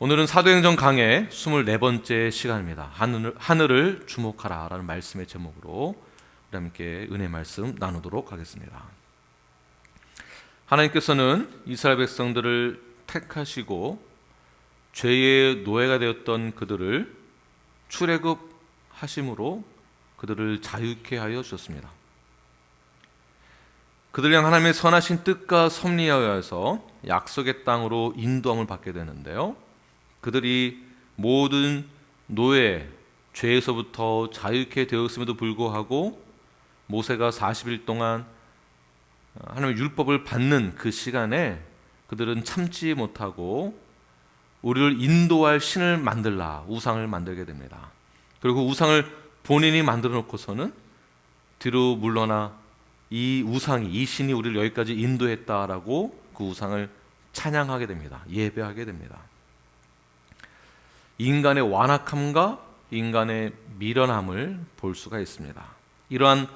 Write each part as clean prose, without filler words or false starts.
오늘은 사도행전 강의 24번째 시간입니다. 하늘을 주목하라 라는 말씀의 제목으로 우리 함께 은혜 말씀 나누도록 하겠습니다. 하나님께서는 이스라엘 백성들을 택하시고 죄의 노예가 되었던 그들을 출애굽하심으로 그들을 자유케 하여 주셨습니다. 그들 향 하나님의 선하신 뜻과 섭리하여서 약속의 땅으로 인도함을 받게 되는데요, 그들이 모든 노예, 죄에서부터 자유케 되었음에도 불구하고 모세가 40일 동안 하나님의 율법을 받는 그 시간에 그들은 참지 못하고 우리를 인도할 신을 만들라, 우상을 만들게 됩니다. 그리고 우상을 본인이 만들어 놓고서는 뒤로 물러나 이 우상이, 이 신이 우리를 여기까지 인도했다라고 그 우상을 찬양하게 됩니다. 예배하게 됩니다. 인간의 완악함과 인간의 미련함을 볼 수가 있습니다. 이러한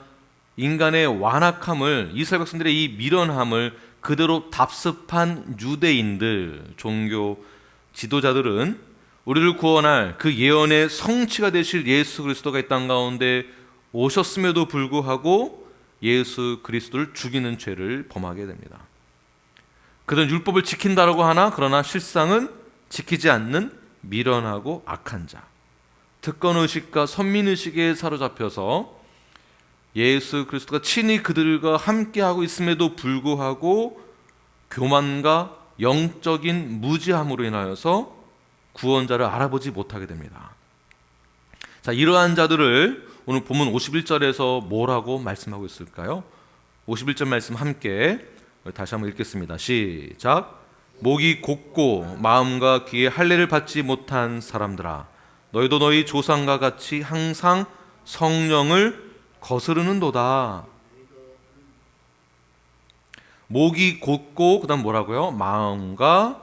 인간의 완악함을, 이스라엘 백성들의 이 미련함을 그대로 답습한 유대인들, 종교 지도자들은 우리를 구원할 그 예언의 성취가 되실 예수 그리스도가 이 땅 가운데 오셨음에도 불구하고 예수 그리스도를 죽이는 죄를 범하게 됩니다. 그들은 율법을 지킨다라고 하나 그러나 실상은 지키지 않는 미련하고 악한 자, 특권의식과 선민의식에 사로잡혀서 예수 그리스도가 친히 그들과 함께하고 있음에도 불구하고 교만과 영적인 무지함으로 인하여서 구원자를 알아보지 못하게 됩니다. 자, 이러한 자들을 오늘 본문 51절에서 뭐라고 말씀하고 있을까요? 51절 말씀 함께 다시 한번 읽겠습니다. 시작. 목이 곧고 마음과 귀에 할례를 받지 못한 사람들아, 너희도 너희 조상과 같이 항상 성령을 거스르는도다. 목이 곧고 그 다음 뭐라고요? 마음과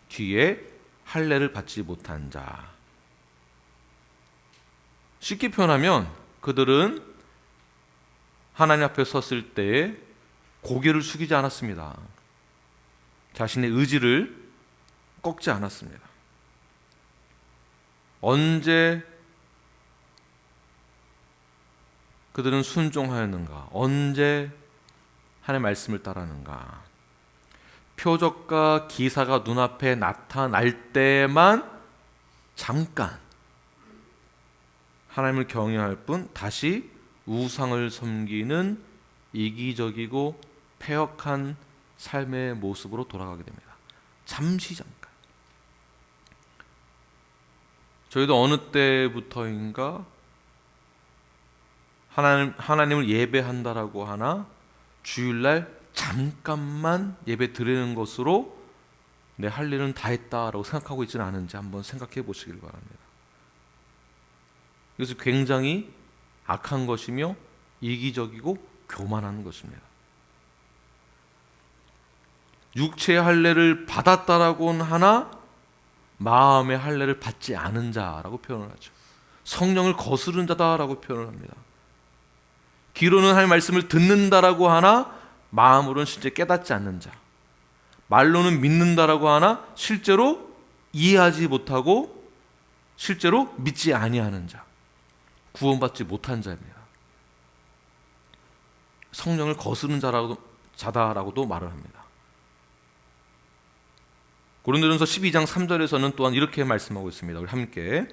귀에 할례를 받지 못한 자. 쉽게 표현하면 그들은 하나님 앞에 섰을 때 고개를 숙이지 않았습니다. 자신의 의지를 꺾지 않았습니다. 언제 그들은 순종하였는가? 언제 하나님의 말씀을 따르는가? 표적과 기사가 눈앞에 나타날 때만 잠깐 하나님을 경외할 뿐 다시 우상을 섬기는 이기적이고 패역한 삶의 모습으로 돌아가게 됩니다. 잠시 잠깐. 저희도 어느 때부터인가 하나님을 예배한다라고 하나 주일날 잠깐만 예배 드리는 것으로 내 할 일은 다 했다라고 생각하고 있지는 않은지 한번 생각해 보시길 바랍니다. 이것은 굉장히 악한 것이며 이기적이고 교만한 것입니다. 육체의 할례를 받았다라고는 하나 마음의 할례를 받지 않은 자라고 표현을 하죠. 성령을 거스른 자다라고 표현을 합니다. 귀로는 하나님의 말씀을 듣는다라고 하나 마음으로는 실제 깨닫지 않는 자, 말로는 믿는다라고 하나 실제로 이해하지 못하고 실제로 믿지 아니하는 자, 구원받지 못한 자입니다. 성령을 거스른 자다라고도 말을 합니다. 고린도전서 12장 3절에서는 또한 이렇게 말씀하고 있습니다. 우리 함께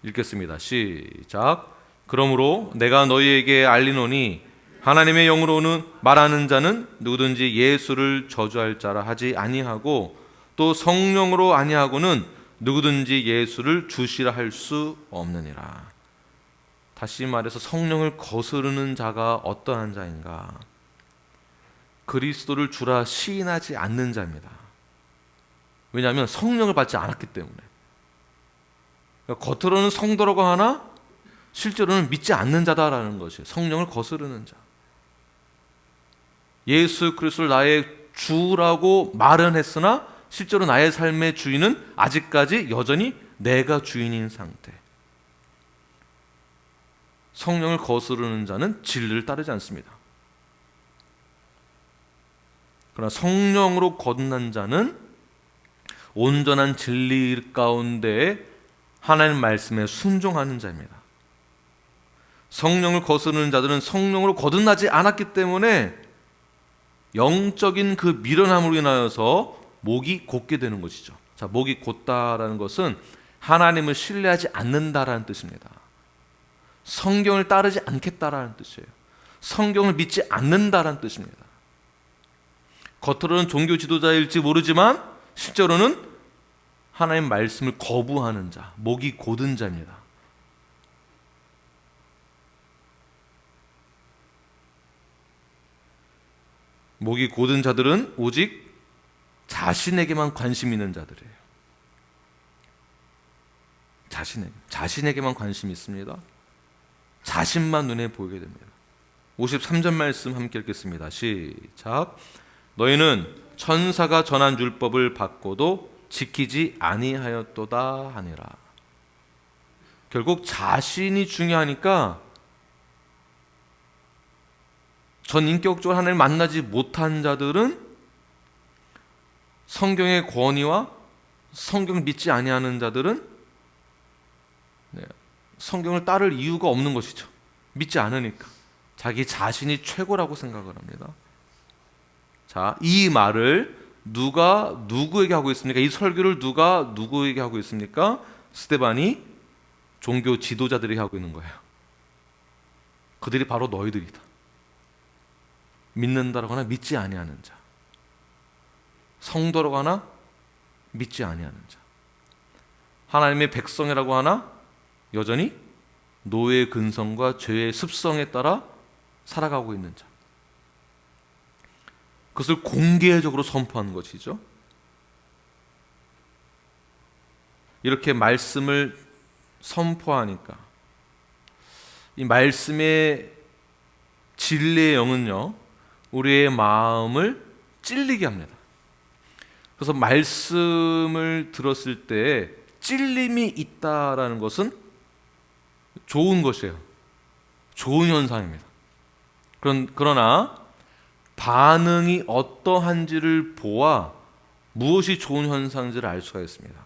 읽겠습니다. 시작. 그러므로 내가 너희에게 알리노니 하나님의 영으로는 말하는 자는 누구든지 예수를 저주할 자라 하지 아니하고 또 성령으로 아니하고는 누구든지 예수를 주시라 할 수 없느니라. 다시 말해서 성령을 거스르는 자가 어떠한 자인가? 그리스도를 주라 시인하지 않는 자입니다. 왜냐하면 성령을 받지 않았기 때문에. 그러니까 겉으로는 성도라고 하나 실제로는 믿지 않는 자다라는 것이에요. 성령을 거스르는 자. 예수 그리스도를 나의 주라고 말은 했으나 실제로 나의 삶의 주인은 아직까지 여전히 내가 주인인 상태. 성령을 거스르는 자는 진리를 따르지 않습니다. 그러나 성령으로 거듭난 자는 온전한 진리 가운데 하나님 말씀에 순종하는 자입니다. 성령을 거스르는 자들은 성령으로 거듭나지 않았기 때문에 영적인 그 미련함으로 인하여서 목이 곧게 되는 것이죠. 자, 목이 곧다라는 것은 하나님을 신뢰하지 않는다라는 뜻입니다. 성경을 따르지 않겠다라는 뜻이에요. 성경을 믿지 않는다라는 뜻입니다. 겉으로는 종교 지도자일지 모르지만 실제로는 하나님 말씀을 거부하는 자, 목이 곧은 자입니다. 목이 곧은 자들은 오직 자신에게만 관심 있는 자들이에요. 자신에게만 관심이 있습니다. 자신만 눈에 보이게 됩니다. 53절 말씀 함께 읽겠습니다. 시작. 너희는 천사가 전한 율법을 받고도 지키지 아니하였도다 하니라. 결국 자신이 중요하니까 전인격적으로 하나님을 만나지 못한 자들은 성경의 권위와 성경을 믿지 아니하는 자들은 성경을 따를 이유가 없는 것이죠. 믿지 않으니까. 자기 자신이 최고라고 생각을 합니다. 자, 이 말을 누가 누구에게 하고 있습니까? 이 설교를 누가 누구에게 하고 있습니까? 스데반이 종교 지도자들에게 하고 있는 거예요. 그들이 바로 너희들이다. 믿는다라고 하나 믿지 아니하는 자, 성도라고 하나 믿지 아니하는 자, 하나님의 백성이라고 하나 여전히 노예의 근성과 죄의 습성에 따라 살아가고 있는 자, 그것을 공개적으로 선포하는 것이죠. 이렇게 말씀을 선포하니까 이 말씀의 진리의 영은요, 우리의 마음을 찔리게 합니다. 그래서 말씀을 들었을 때 찔림이 있다라는 것은 좋은 것이에요. 좋은 현상입니다. 그러나 반응이 어떠한지를 보아 무엇이 좋은 현상인지를 알 수가 있습니다.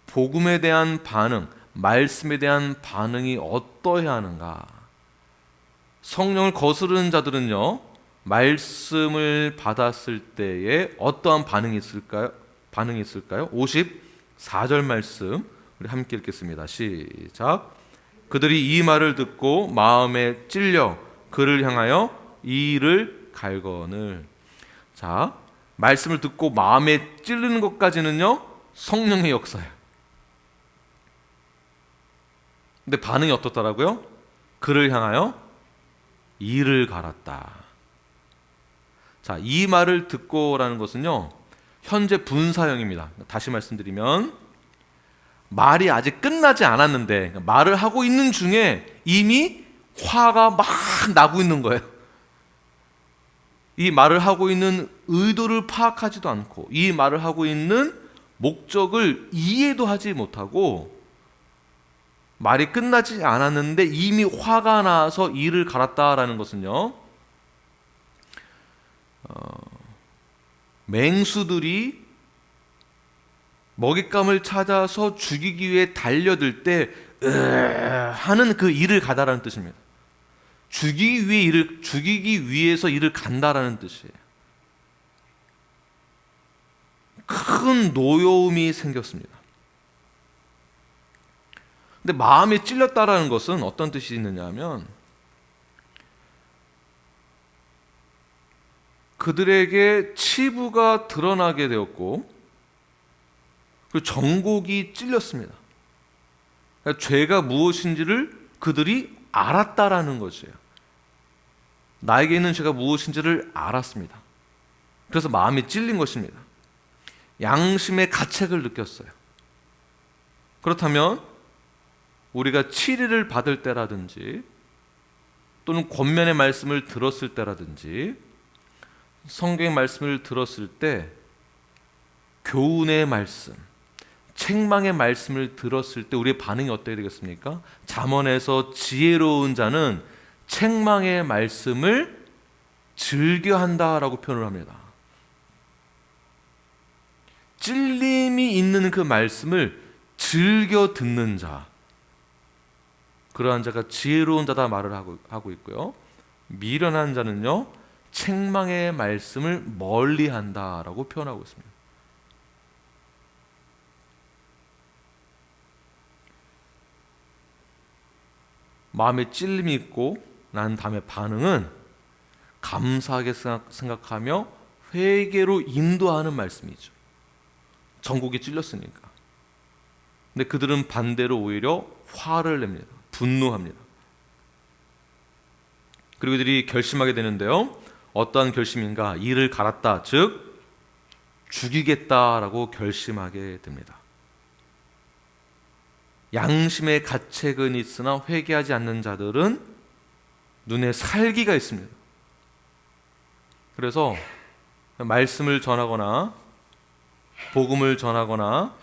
복음에 대한 반응, 말씀에 대한 반응이 어떠해야 하는가. 성령을 거스르는 자들은요, 말씀을 받았을 때에 어떠한 반응이 있을까요? 54절 말씀 우리 함께 읽겠습니다. 시작. 그들이 이 말을 듣고 마음에 찔려 그를 향하여 이를 갈거늘. 자, 말씀을 듣고 마음에 찔리는 것까지는요, 성령의 역사예요. 근데 반응이 어떻더라고요? 그를 향하여 이를 갈았다. 자, 이 말을 듣고라는 것은요, 현재 분사형입니다. 다시 말씀드리면 말이 아직 끝나지 않았는데 말을 하고 있는 중에 이미 화가 막 나고 있는 거예요. 이 말을 하고 있는 의도를 파악하지도 않고 이 말을 하고 있는 목적을 이해도 하지 못하고 말이 끝나지 않았는데 이미 화가 나서 이를 갈았다라는 것은요, 맹수들이 먹잇감을 찾아서 죽이기 위해 달려들 때 하는 그 이를 가다라는 뜻입니다. 죽이기 위해서 이를 간다라는 뜻이에요. 큰 노여움이 생겼습니다. 근데 마음이 찔렸다라는 것은 어떤 뜻이 있느냐 하면 그들에게 치부가 드러나게 되었고 그 정곡이 찔렸습니다. 그러니까 죄가 무엇인지를 그들이 알았다라는 것이에요. 나에게 있는 죄가 무엇인지를 알았습니다. 그래서 마음이 찔린 것입니다. 양심의 가책을 느꼈어요. 그렇다면 우리가 치리를 받을 때라든지 또는 권면의 말씀을 들었을 때라든지 성경의 말씀을 들었을 때 교훈의 말씀, 책망의 말씀을 들었을 때 우리의 반응이 어떻게 되겠습니까? 잠언에서 지혜로운 자는 책망의 말씀을 즐겨한다라고 표현을 합니다. 찔림이 있는 그 말씀을 즐겨 듣는 자, 그러한 자가 지혜로운 자다 말을 하고 있고요. 미련한 자는요, 책망의 말씀을 멀리한다라고 표현하고 있습니다. 마음에 찔림이 있고 난 다음에 반응은 감사하게 생각하며 회개로 인도하는 말씀이죠. 전곡이 찔렸으니까. 근데 그들은 반대로 오히려 화를 냅니다. 분노합니다. 그리고 이들이 결심하게 되는데요. 어떠한 결심인가? 이를 갈았다, 즉 죽이겠다라고 결심하게 됩니다. 양심의 가책은 있으나 회개하지 않는 자들은 눈에 살기가 있습니다. 그래서 말씀을 전하거나 복음을 전하거나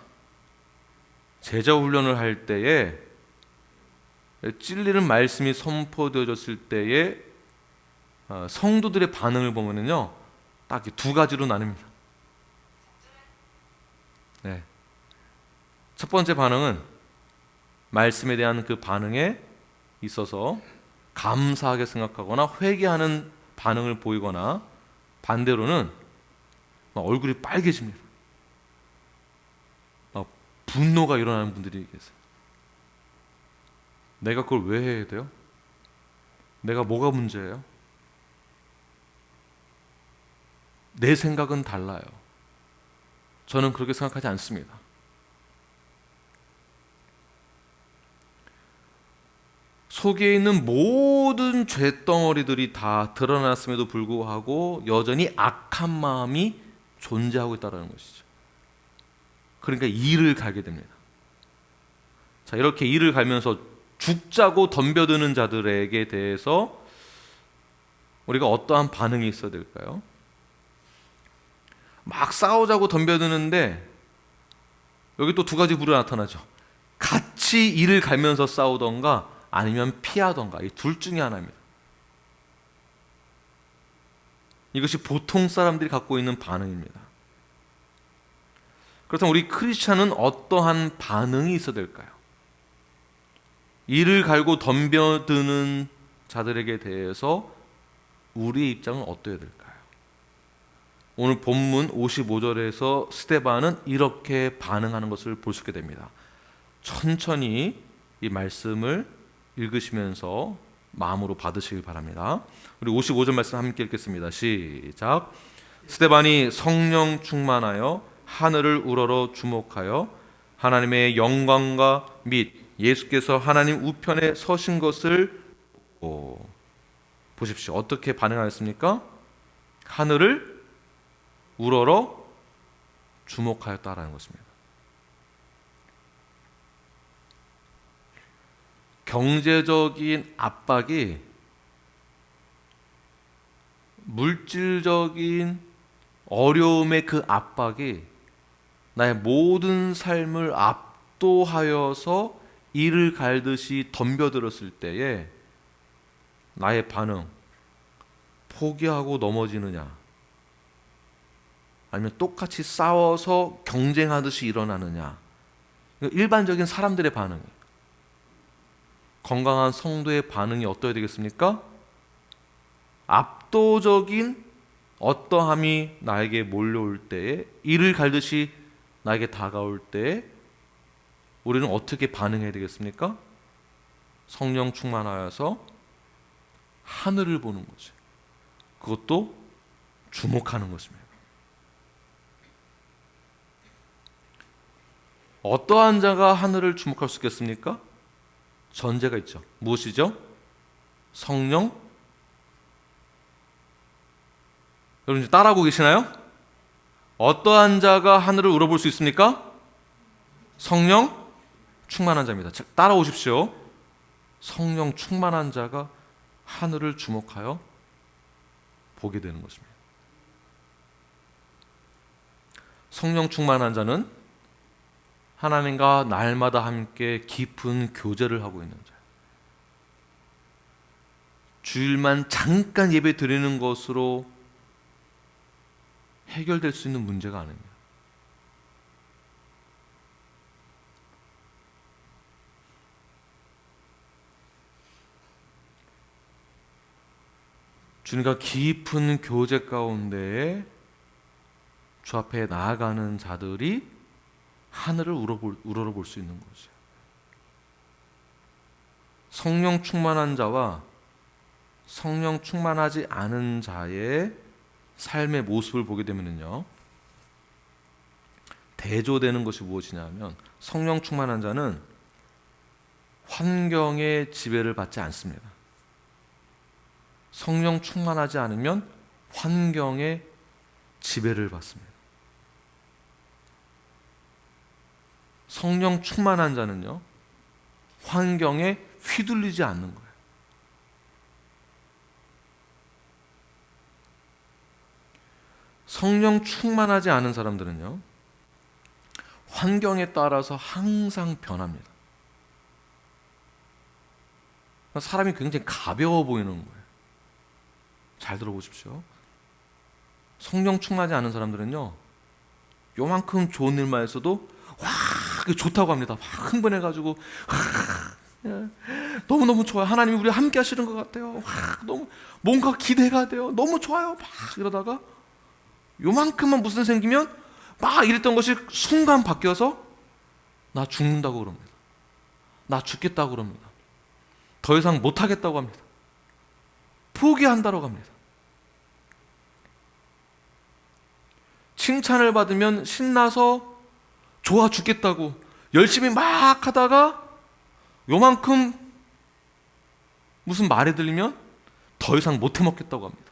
제자 훈련을 할 때에 찔리는 말씀이 선포되어졌을 때에 성도들의 반응을 보면은요, 딱 두 가지로 나뉩니다. 네. 첫 번째 반응은 말씀에 대한 그 반응에 있어서 감사하게 생각하거나 회개하는 반응을 보이거나, 반대로는 얼굴이 빨개집니다. 분노가 일어나는 분들이 계세요. 내가 그걸 왜 해야 돼요? 내가 뭐가 문제예요? 내 생각은 달라요. 저는 그렇게 생각하지 않습니다. 속에 있는 모든 죄덩어리들이 다 드러났음에도 불구하고 여전히 악한 마음이 존재하고 있다는 것이죠. 그러니까 이를 갈게 됩니다. 자, 이렇게 이를 갈면서 죽자고 덤벼드는 자들에게 대해서 우리가 어떠한 반응이 있어야 될까요? 막 싸우자고 덤벼드는데 여기 또 두 가지 부류가 나타나죠. 같이 이를 갈면서 싸우던가 아니면 피하던가, 이 둘 중에 하나입니다. 이것이 보통 사람들이 갖고 있는 반응입니다. 그렇다면 우리 크리스찬은 어떠한 반응이 있어야 될까요? 이를 갈고 덤벼드는 자들에게 대해서 우리의 입장은 어떠해야 될까요? 오늘 본문 55절에서 스데반은 이렇게 반응하는 것을 볼 수 있게 됩니다. 천천히 이 말씀을 읽으시면서 마음으로 받으시길 바랍니다. 우리 55절 말씀 함께 읽겠습니다. 시작. 스데반이 성령 충만하여 하늘을 우러러 주목하여 하나님의 영광과 및 예수께서 하나님 우편에 서신 것을 보십시오. 어떻게 반응하였습니까? 하늘을 우러러 주목하였다라는 것입니다. 경제적인 압박이 물질적인 어려움의 그 압박이 나의 모든 삶을 압도하여서 이를 갈듯이 덤벼들었을 때에 나의 반응, 포기하고 넘어지느냐, 아니면 똑같이 싸워서 경쟁하듯이 일어나느냐. 일반적인 사람들의 반응이에요. 건강한 성도의 반응이 어떠해야 되겠습니까? 압도적인 어떠함이 나에게 몰려올 때에, 이를 갈듯이 나에게 다가올 때에 우리는 어떻게 반응해야 되겠습니까? 성령 충만하여서 하늘을 보는 거죠. 그것도 주목하는 것입니다. 어떠한 자가 하늘을 주목할 수 있겠습니까? 전제가 있죠. 무엇이죠? 성령. 여러분 따라하고 계시나요? 어떠한 자가 하늘을 우러볼 수 있습니까? 성령 충만한 자입니다. 따라오십시오. 성령 충만한 자가 하늘을 주목하여 보게 되는 것입니다. 성령 충만한 자는 하나님과 날마다 함께 깊은 교제를 하고 있는 자예요. 주일만 잠깐 예배 드리는 것으로 해결될 수 있는 문제가 아닙니다. 주님과 깊은 교제 가운데에 주 앞에 나아가는 자들이 하늘을 우러러볼 수 있는 거죠. 성령 충만한 자와 성령 충만하지 않은 자의 삶의 모습을 보게 되면요, 대조되는 것이 무엇이냐면, 성령 충만한 자는 환경의 지배를 받지 않습니다. 성령 충만하지 않으면 환경의 지배를 받습니다. 성령 충만한 자는요, 환경에 휘둘리지 않는 거예요. 성령 충만하지 않은 사람들은요, 환경에 따라서 항상 변합니다. 사람이 굉장히 가벼워 보이는 거예요. 잘 들어보십시오. 성령 충만하지 않은 사람들은요, 요만큼 좋은 일만 했어도 와, 그게 좋다고 합니다. 막 흥분해가지고 너무너무 좋아요. 하나님이 우리와 함께 하시는 것 같아요. 와, 너무 뭔가 기대가 돼요. 너무 좋아요. 막 이러다가 요만큼만 무슨 일 생기면 막 이랬던 것이 순간 바뀌어서 나 죽는다고 그럽니다. 나 죽겠다고 그럽니다. 더 이상 못하겠다고 합니다. 포기한다고 합니다. 칭찬을 받으면 신나서 좋아 죽겠다고 열심히 막 하다가 요만큼 무슨 말이 들리면 더 이상 못 해먹겠다고 합니다.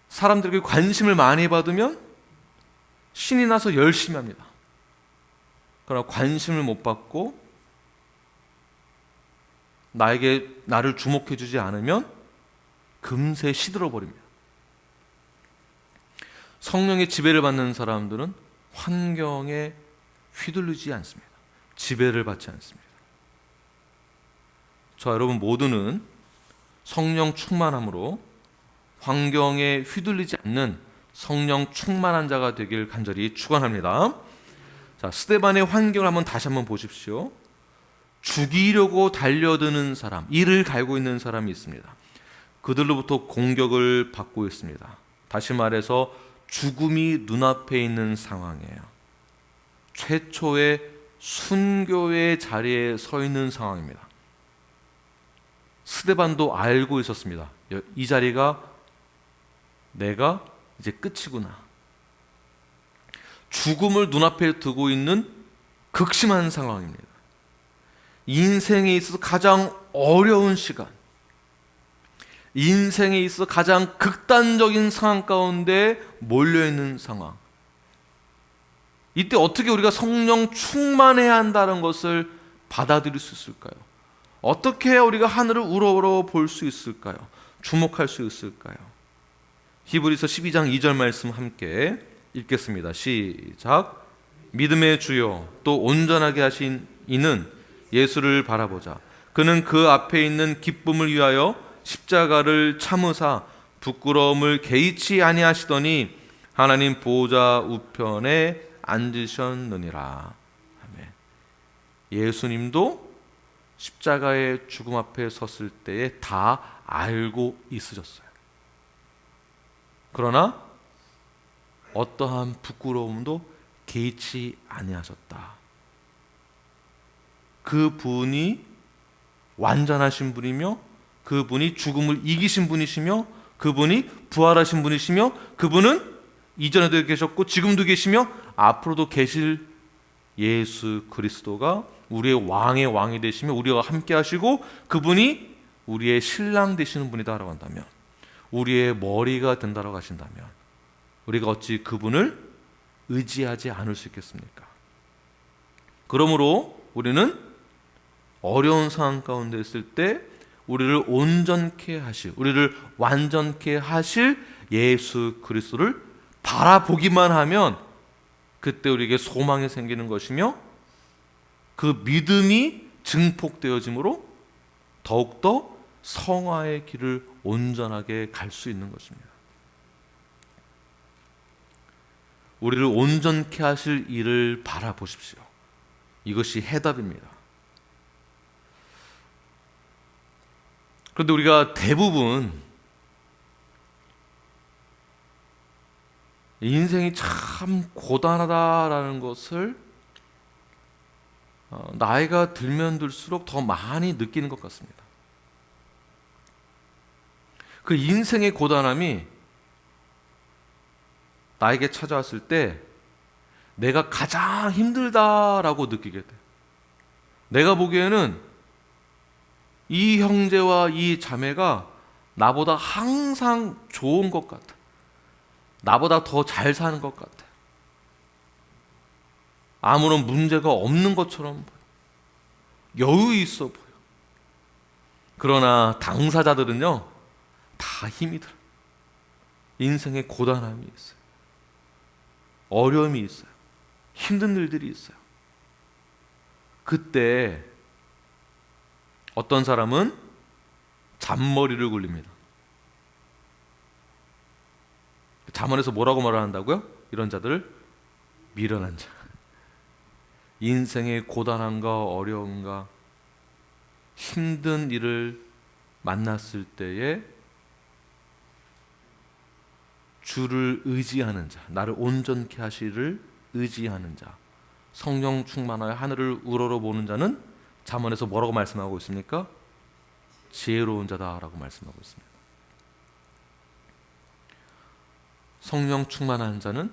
사람들에게 관심을 많이 받으면 신이 나서 열심히 합니다. 그러나 관심을 못 받고 나를 주목해 주지 않으면 금세 시들어 버립니다. 성령의 지배를 받는 사람들은 환경에 휘둘리지 않습니다. 지배를 받지 않습니다. 저 여러분 모두는 성령 충만함으로 환경에 휘둘리지 않는 성령 충만한 자가 되길 간절히 축원합니다. 자, 스데반의 환경을 다시 한번 보십시오. 죽이려고 달려드는 사람, 이를 갈고 있는 사람이 있습니다. 그들로부터 공격을 받고 있습니다. 다시 말해서 죽음이 눈앞에 있는 상황이에요. 최초의 순교의 자리에 서 있는 상황입니다. 스데반도 알고 있었습니다. 이 자리가 내가 이제 끝이구나. 죽음을 눈앞에 두고 있는 극심한 상황입니다. 인생에 있어서 가장 어려운 시간, 인생에 있어서 가장 극단적인 상황 가운데 몰려있는 상황. 이때 어떻게 우리가 성령 충만해야 한다는 것을 받아들일 수 있을까요? 어떻게 해야 우리가 하늘을 우러러 볼 수 있을까요? 주목할 수 있을까요? 히브리서 12장 2절 말씀 함께 읽겠습니다. 시작. 믿음의 주요 또 온전하게 하신 이는 예수를 바라보자. 그는 그 앞에 있는 기쁨을 위하여 십자가를 참으사 부끄러움을 개의치 아니하시더니 하나님 보좌 우편에 앉으셨느니라. 아멘. 예수님도 십자가의 죽음 앞에 섰을 때에 다 알고 있으셨어요. 그러나 어떠한 부끄러움도 개의치 아니하셨다. 그분이 완전하신 분이며 그분이 죽음을 이기신 분이시며 그분이 부활하신 분이시며 그분은 이전에도 계셨고 지금도 계시며 앞으로도 계실 예수 그리스도가 우리의 왕의 왕이 되시며 우리와 함께 하시고 그분이 우리의 신랑 되시는 분이다라고 한다면, 우리의 머리가 된다라고 하신다면 우리가 어찌 그분을 의지하지 않을 수 있겠습니까? 그러므로 우리는 어려운 상황 가운데 있을 때 우리를 온전케 하실, 우리를 완전케 하실 예수 그리스도를 바라보기만 하면 그때 우리에게 소망이 생기는 것이며 그 믿음이 증폭되어짐으로 더욱더 성화의 길을 온전하게 갈 수 있는 것입니다. 우리를 온전케 하실 일을 바라보십시오. 이것이 해답입니다. 그런데 우리가 대부분 인생이 참 고단하다라는 것을 나이가 들면 들수록 더 많이 느끼는 것 같습니다. 그 인생의 고단함이 나에게 찾아왔을 때 내가 가장 힘들다라고 느끼게 돼. 내가 보기에는 이 형제와 이 자매가 나보다 항상 좋은 것 같아. 나보다 더 잘 사는 것 같아. 아무런 문제가 없는 것처럼 보여. 여유 있어 보여. 그러나 당사자들은요, 다 힘이 들어. 인생에 고단함이 있어요. 어려움이 있어요. 힘든 일들이 있어요. 그때 어떤 사람은 잔머리를 굴립니다. 잠언에서 뭐라고 말한다고요? 이런 자들을 미련한 자. 인생의 고단함과 어려움과 힘든 일을 만났을 때에 주를 의지하는 자, 나를 온전케 하시를 의지하는 자, 성령 충만하여 하늘을 우러러보는 자는 잠언에서 뭐라고 말씀하고 있습니까? 지혜로운 자다라고 말씀하고 있습니다. 성령 충만한 자는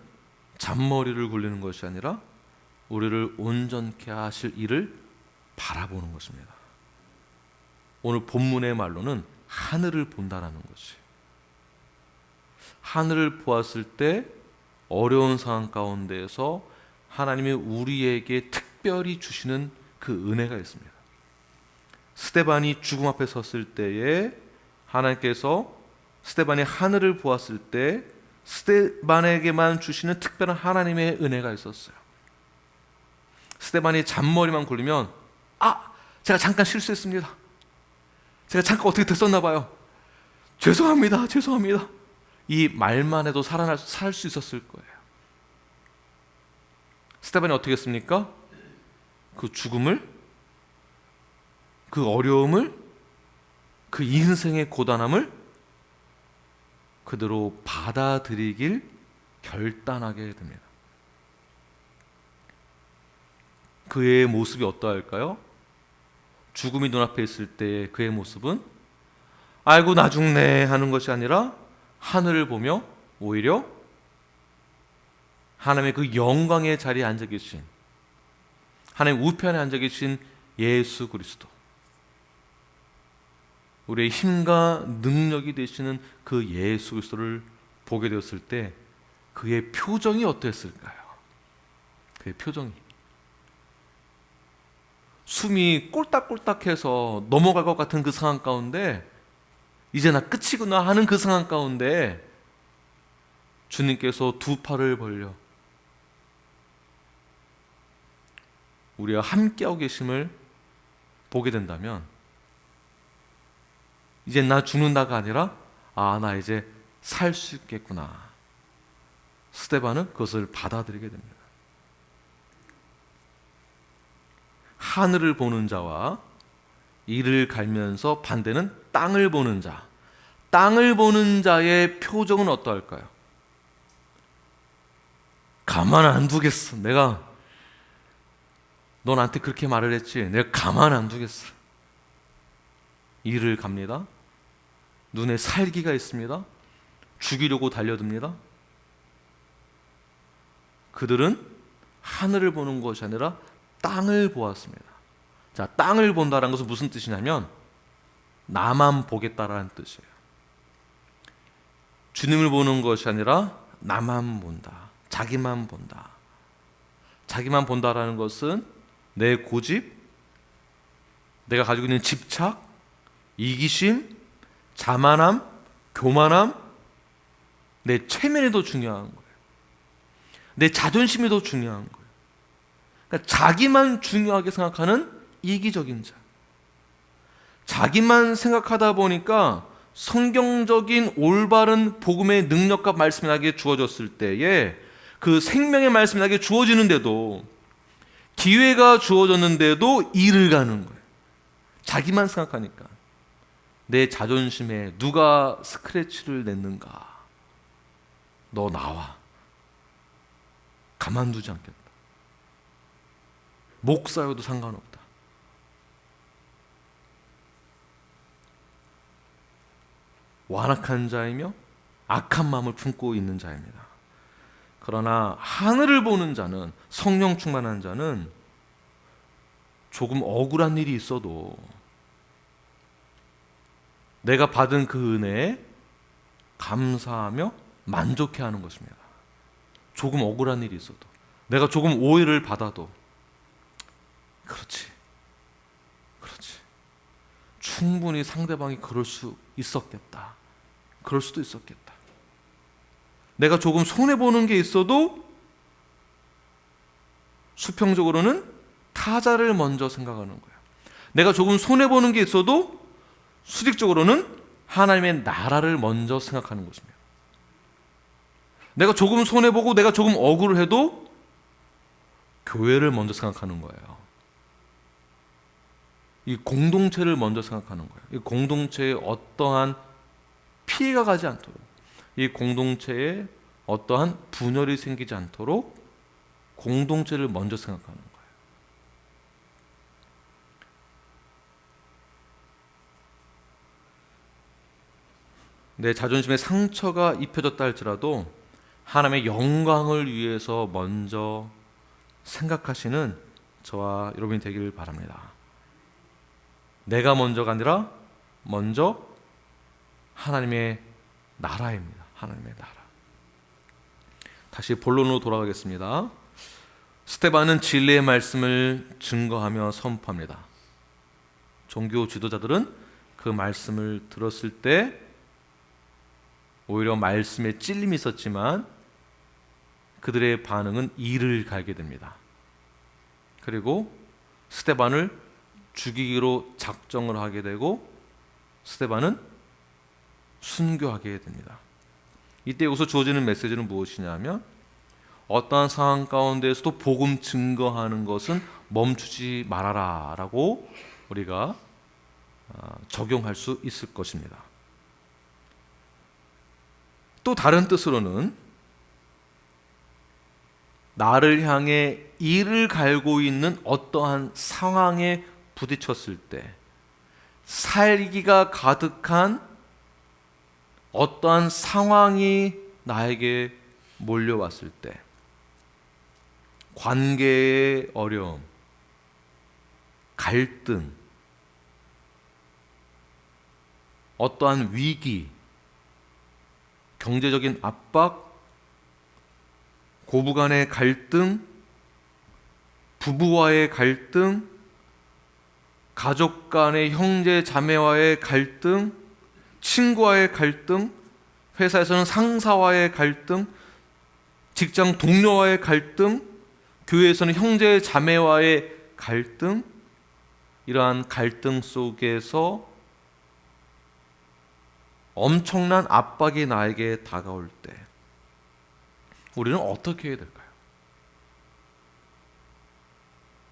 잔머리를 굴리는 것이 아니라 우리를 온전케 하실 이를 바라보는 것입니다. 오늘 본문의 말로는 하늘을 본다라는 것이. 하늘을 보았을 때 어려운 상황 가운데에서 하나님이 우리에게 특별히 주시는 그 은혜가 있습니다. 스데반이 죽음 앞에 섰을 때에 하나님께서 스데반이 하늘을 보았을 때 스데반에게만 주시는 특별한 하나님의 은혜가 있었어요. 스데반이 잔머리만 굴리면 제가 잠깐 실수했습니다. 제가 잠깐 어떻게 됐었나 봐요. 죄송합니다. 이 말만 해도 살 수 있었을 거예요. 스데반이 어떻게 했습니까? 그 죽음을, 그 어려움을, 그 인생의 고단함을 그대로 받아들이길 결단하게 됩니다. 그의 모습이 어떠할까요? 죽음이 눈앞에 있을 때 그의 모습은 아이고 나 죽네 하는 것이 아니라 하늘을 보며 오히려 하나님의 그 영광의 자리에 앉아 계신, 하나님 우편에 앉아 계신 예수 그리스도, 우리의 힘과 능력이 되시는 그 예수 그리스도를 보게 되었을 때 그의 표정이 어땠을까요? 그의 표정이 숨이 꼴딱꼴딱해서 넘어갈 것 같은 그 상황 가운데 이제 나 끝이구나 하는 그 상황 가운데 주님께서 두 팔을 벌려 우리와 함께하고 계심을 보게 된다면 이제 나 죽는다가 아니라 나 이제 살 수 있겠구나. 스데반은 그것을 받아들이게 됩니다. 하늘을 보는 자와 이를 갈면서 반대는 땅을 보는 자. 땅을 보는 자의 표정은 어떠할까요? 가만 안 두겠어. 내가 너 나한테 그렇게 말을 했지. 내가 가만 안 두겠어. 이를 갑니다. 눈에 살기가 있습니다. 죽이려고 달려듭니다. 그들은 하늘을 보는 것이 아니라 땅을 보았습니다. 자, 땅을 본다는 것은 무슨 뜻이냐면 나만 보겠다라는 뜻이에요. 주님을 보는 것이 아니라 나만 본다. 자기만 본다. 자기만 본다라는 것은 내 고집, 내가 가지고 있는 집착, 이기심, 자만함, 교만함, 내 체면이 더 중요한 거예요. 내 자존심이 더 중요한 거예요. 그러니까 자기만 중요하게 생각하는 이기적인 자. 자기만 생각하다 보니까 성경적인 올바른 복음의 능력과 말씀이 나에게 주어졌을 때에 그 생명의 말씀이 나에게 주어지는데도 기회가 주어졌는데도 이를 가는 거예요. 자기만 생각하니까. 내 자존심에 누가 스크래치를 냈는가? 너 나와. 가만두지 않겠다. 목사여도 상관없다. 완악한 자이며 악한 마음을 품고 있는 자입니다. 그러나 하늘을 보는 자는, 성령 충만한 자는 조금 억울한 일이 있어도 내가 받은 그 은혜에 감사하며 만족해하는 것입니다. 조금 억울한 일이 있어도, 내가 조금 오해를 받아도 그렇지, 충분히 상대방이 그럴 수 있었겠다, 그럴 수도 있었겠다. 내가 조금 손해보는 게 있어도 수평적으로는 타자를 먼저 생각하는 거야. 내가 조금 손해보는 게 있어도 수직적으로는 하나님의 나라를 먼저 생각하는 것입니다. 내가 조금 손해보고 내가 조금 억울해도 교회를 먼저 생각하는 거예요. 이 공동체를 먼저 생각하는 거예요. 이 공동체에 어떠한 피해가 가지 않도록, 이 공동체에 어떠한 분열이 생기지 않도록 공동체를 먼저 생각하는 거예요. 내 자존심에 상처가 입혀졌다 할지라도 하나님의 영광을 위해서 먼저 생각하시는 저와 여러분이 되기를 바랍니다. 내가 먼저가 아니라 먼저 하나님의 나라입니다. 하나님의 나라. 다시 본론으로 돌아가겠습니다. 스데반은 진리의 말씀을 증거하며 선포합니다. 종교 지도자들은 그 말씀을 들었을 때 오히려 말씀에 찔림이 있었지만 그들의 반응은 이를 갈게 됩니다. 그리고 스데반을 죽이기로 작정을 하게 되고 스데반은 순교하게 됩니다. 이때 여기서 주어지는 메시지는 무엇이냐면 어떠한 상황 가운데에서도 복음 증거하는 것은 멈추지 말아라 라고 우리가 적용할 수 있을 것입니다. 또 다른 뜻으로는 나를 향해 이를 갈고 있는 어떠한 상황에 부딪혔을 때, 살기가 가득한 어떠한 상황이 나에게 몰려왔을 때, 관계의 어려움, 갈등, 어떠한 위기, 경제적인 압박, 고부간의 갈등, 부부와의 갈등, 가족 간의 형제 자매와의 갈등, 친구와의 갈등, 회사에서는 상사와의 갈등, 직장 동료와의 갈등, 교회에서는 형제 자매와의 갈등, 이러한 갈등 속에서 엄청난 압박이 나에게 다가올 때 우리는 어떻게 해야 될까요?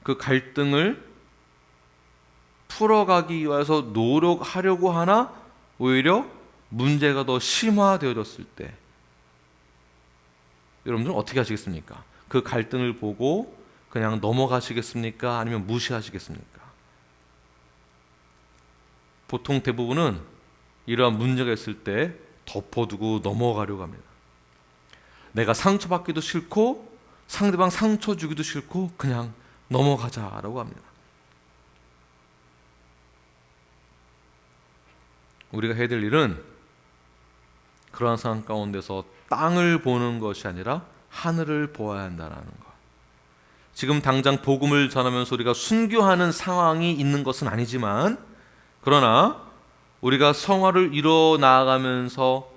그 갈등을 풀어가기 위해서 노력하려고 하나 오히려 문제가 더 심화되어졌을 때 여러분들은 어떻게 하시겠습니까? 그 갈등을 보고 그냥 넘어가시겠습니까? 아니면 무시하시겠습니까? 보통 대부분은 이러한 문제가 있을 때 덮어두고 넘어가려고 합니다. 내가 상처받기도 싫고 상대방 상처 주기도 싫고 그냥 넘어가자라고 합니다. 우리가 해야 될 일은 그러한 상황 가운데서 땅을 보는 것이 아니라 하늘을 보아야 한다는 것. 지금 당장 복음을 전하면서 우리가 순교하는 상황이 있는 것은 아니지만, 그러나 우리가 성화를 이뤄 나아가면서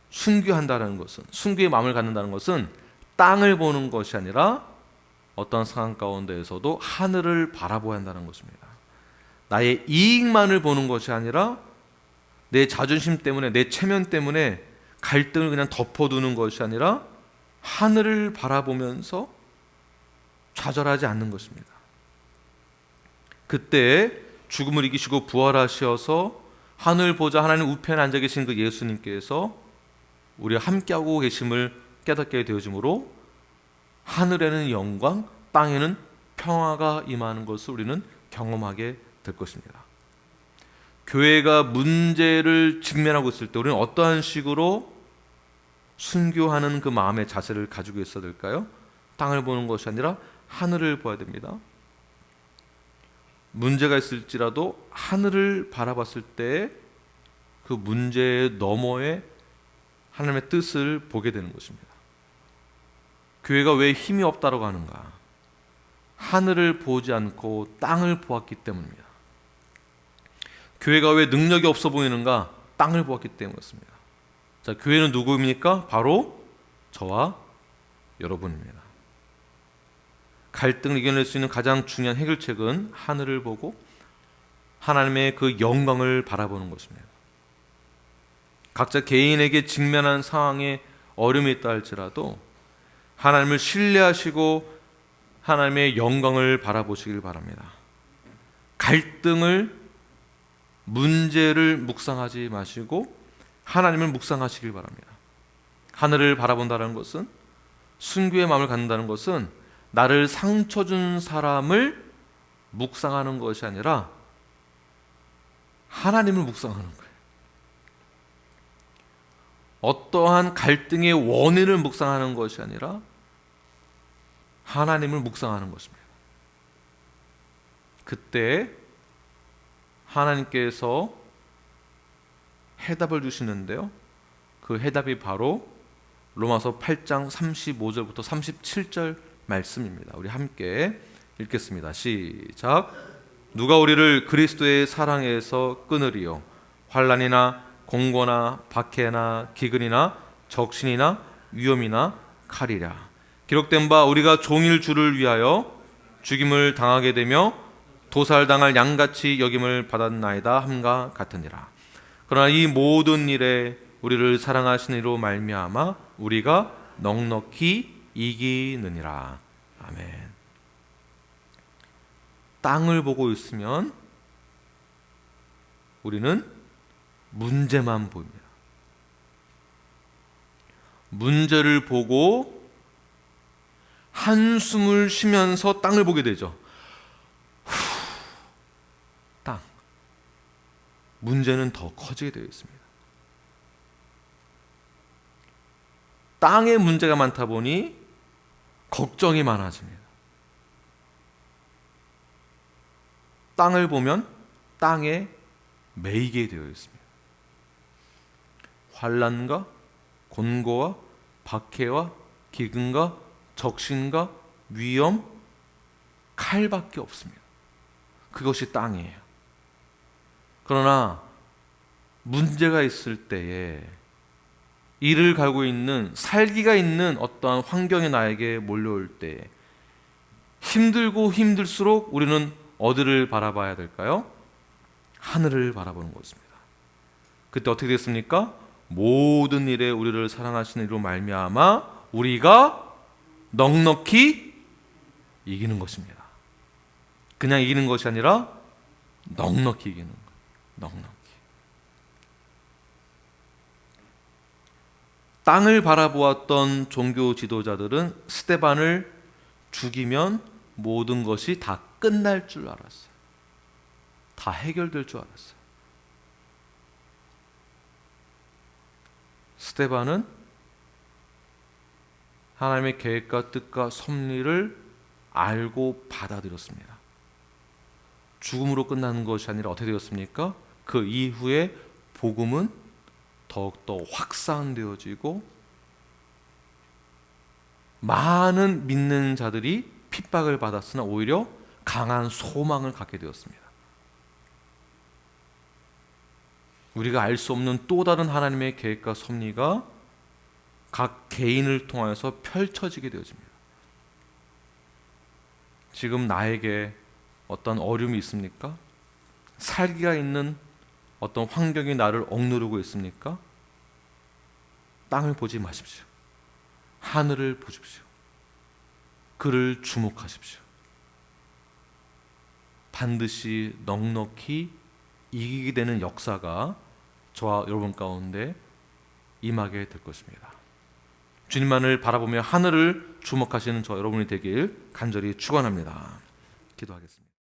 순교한다는 것은, 순교의 마음을 갖는다는 것은 땅을 보는 것이 아니라 어떤 상황 가운데에서도 하늘을 바라보아야 한다는 것입니다. 나의 이익만을 보는 것이 아니라 내 자존심 때문에, 내 체면 때문에 갈등을 그냥 덮어두는 것이 아니라 하늘을 바라보면서 좌절하지 않는 것입니다. 그때 죽음을 이기시고 부활하셔서 하늘 보좌 하나님 우편에 앉아 계신 그 예수님께서 우리와 함께하고 계심을 깨닫게 되어지므로 하늘에는 영광, 땅에는 평화가 임하는 것을 우리는 경험하게 될 것입니다. 교회가 문제를 직면하고 있을 때 우리는 어떠한 식으로 순교하는 그 마음의 자세를 가지고 있어야 될까요? 땅을 보는 것이 아니라 하늘을 봐야 됩니다. 문제가 있을지라도 하늘을 바라봤을 때 그 문제의 너머에 하나님의 뜻을 보게 되는 것입니다. 교회가 왜 힘이 없다고 하는가? 하늘을 보지 않고 땅을 보았기 때문입니다. 교회가 왜 능력이 없어 보이는가? 땅을 보았기 때문이었습니다. 자, 교회는 누구입니까? 바로 저와 여러분입니다. 갈등을 이겨낼 수 있는 가장 중요한 해결책은 하늘을 보고 하나님의 그 영광을 바라보는 것입니다. 각자 개인에게 직면한 상황에 어려움이 있다 할지라도 하나님을 신뢰하시고 하나님의 영광을 바라보시길 바랍니다. 갈등을, 문제를 묵상하지 마시고 하나님을 묵상하시길 바랍니다. 하늘을 바라본다는 것은, 순교의 마음을 갖는다는 것은 나를 상처 준 사람을 묵상하는 것이 아니라 하나님을 묵상하는 거예요. 어떠한 갈등의 원인을 묵상하는 것이 아니라 하나님을 묵상하는 것입니다. 그때 하나님께서 해답을 주시는데요, 그 해답이 바로 로마서 8장 35절부터 37절 말씀입니다. 우리 함께 읽겠습니다. 시작. 누가 우리를 그리스도의 사랑에서 끊으리요? 환난이나 공고나 박해나 기근이나 적신이나 위험이나 칼이랴. 기록된 바 우리가 종일 주를 위하여 죽임을 당하게 되며 도살당할 양같이 여김을 받았나이다 함과 같으니라. 그러나 이 모든 일에 우리를 사랑하시는 이로 말미암아 우리가 넉넉히 이기느니라. 아멘. 땅을 보고 있으면 우리는 문제만 보입니다. 문제를 보고 한숨을 쉬면서 땅을 보게 되죠. 땅. 문제는 더 커지게 되어 있습니다. 땅에 문제가 많다 보니 걱정이 많아집니다. 땅을 보면 땅에 매이게 되어 있습니다. 환난과 곤고와 박해와 기근과 적신과 위험, 칼밖에 없습니다. 그것이 땅이에요. 그러나 문제가 있을 때에 이를 갈고 있는, 살기가 있는 어떠한 환경이 나에게 몰려올 때 힘들고 힘들수록 우리는 어디를 바라봐야 될까요? 하늘을 바라보는 것입니다. 그때 어떻게 됐습니까? 모든 일에 우리를 사랑하시는 이로 말미암아 우리가 넉넉히 이기는 것입니다. 그냥 이기는 것이 아니라 넉넉히 이기는 거예요. 넉넉히. 땅을 바라보았던 종교 지도자들은 스데반을 죽이면 모든 것이 다 끝날 줄 알았어요. 다 해결될 줄 알았어요. 스데반은 하나님의 계획과 뜻과 섭리를 알고 받아들였습니다. 죽음으로 끝나는 것이 아니라 어떻게 되었습니까? 그 이후에 복음은 더욱더 확산되어지고 많은 믿는 자들이 핍박을 받았으나 오히려 강한 소망을 갖게 되었습니다. 우리가 알 수 없는 또 다른 하나님의 계획과 섭리가 각 개인을 통하여서 펼쳐지게 되어집니다. 지금 나에게 어떤 어려움이 있습니까? 살기가 있는 어떤 환경이 나를 억누르고 있습니까? 땅을 보지 마십시오. 하늘을 보십시오. 그를 주목하십시오. 반드시 넉넉히 이기게 되는 역사가 저와 여러분 가운데 임하게 될 것입니다. 주님만을 바라보며 하늘을 주목하시는 저 여러분이 되길 간절히 축원합니다. 기도하겠습니다.